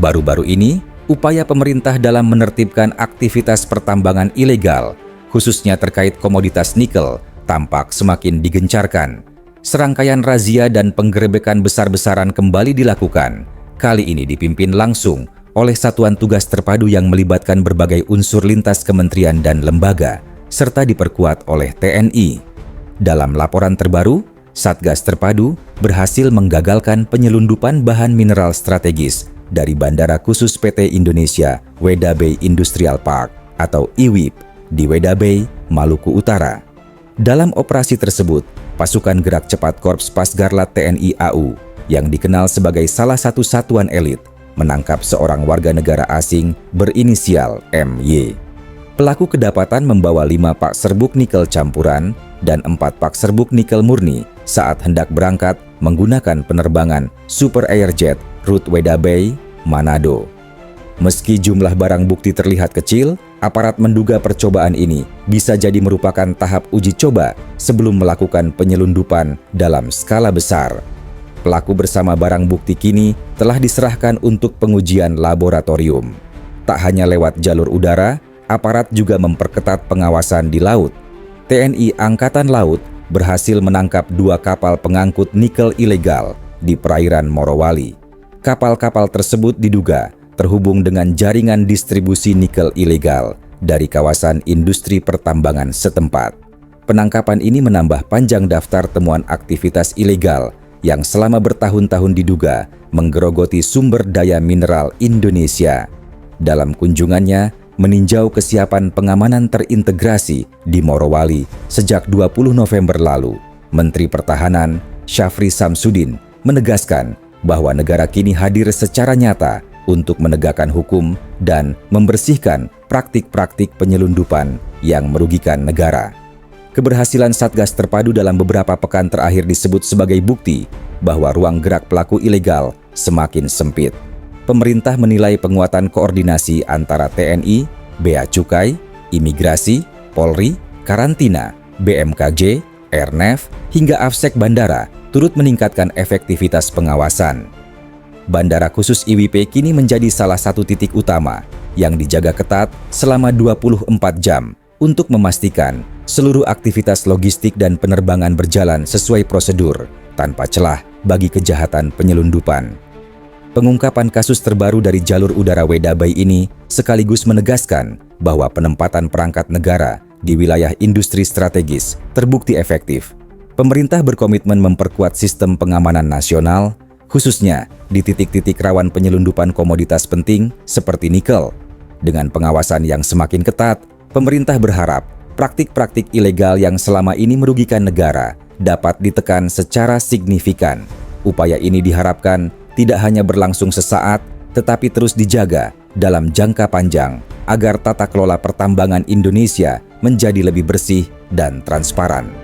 Baru-baru ini, upaya pemerintah dalam menertibkan aktivitas pertambangan ilegal, khususnya terkait komoditas nikel, tampak semakin digencarkan. Serangkaian razia dan penggerebekan besar-besaran kembali dilakukan. Kali ini dipimpin langsung oleh Satuan Tugas Terpadu yang melibatkan berbagai unsur lintas kementerian dan lembaga, serta diperkuat oleh TNI. Dalam laporan terbaru, Satgas Terpadu berhasil menggagalkan penyelundupan bahan mineral strategis dari Bandara Khusus PT Indonesia Weda Bay Industrial Park atau IWIP di Weda Bay, Maluku Utara. Dalam operasi tersebut, pasukan gerak cepat Korps Pasgarlat TNI AU yang dikenal sebagai salah satu satuan elit menangkap seorang warga negara asing berinisial MY. Pelaku kedapatan membawa 5 pak serbuk nikel campuran dan 4 pak serbuk nikel murni saat hendak berangkat menggunakan penerbangan Super Airjet rute Weda Bay, Manado. Meski jumlah barang bukti terlihat kecil, aparat menduga percobaan ini bisa jadi merupakan tahap uji coba sebelum melakukan penyelundupan dalam skala besar. Pelaku bersama barang bukti kini telah diserahkan untuk pengujian laboratorium. Tak hanya lewat jalur udara, aparat juga memperketat pengawasan di laut. TNI Angkatan Laut berhasil menangkap 2 kapal pengangkut nikel ilegal di perairan Morowali. Kapal-kapal tersebut diduga terhubung dengan jaringan distribusi nikel ilegal dari kawasan industri pertambangan setempat. Penangkapan ini menambah panjang daftar temuan aktivitas ilegal yang selama bertahun-tahun diduga menggerogoti sumber daya mineral Indonesia. Dalam kunjungannya, meninjau kesiapan pengamanan terintegrasi di Morowali sejak 20 November lalu, Menteri Pertahanan Syafri Samsudin menegaskan bahwa negara kini hadir secara nyata untuk menegakkan hukum dan membersihkan praktik-praktik penyelundupan yang merugikan negara. Keberhasilan Satgas Terpadu dalam beberapa pekan terakhir disebut sebagai bukti bahwa ruang gerak pelaku ilegal semakin sempit. Pemerintah menilai penguatan koordinasi antara TNI, Bea Cukai, Imigrasi, Polri, Karantina, BMKG, Airnav, hingga Afsek Bandara turut meningkatkan efektivitas pengawasan. Bandara Khusus IWP kini menjadi salah satu titik utama yang dijaga ketat selama 24 jam untuk memastikan seluruh aktivitas logistik dan penerbangan berjalan sesuai prosedur tanpa celah bagi kejahatan penyelundupan. Pengungkapan kasus terbaru dari jalur udara Weda Bay ini sekaligus menegaskan bahwa penempatan perangkat negara di wilayah industri strategis terbukti efektif. Pemerintah berkomitmen memperkuat sistem pengamanan nasional, khususnya di titik-titik rawan penyelundupan komoditas penting seperti nikel. Dengan pengawasan yang semakin ketat, pemerintah berharap praktik-praktik ilegal yang selama ini merugikan negara dapat ditekan secara signifikan. Upaya ini diharapkan tidak hanya berlangsung sesaat, tetapi terus dijaga dalam jangka panjang agar tata kelola pertambangan Indonesia menjadi lebih bersih dan transparan.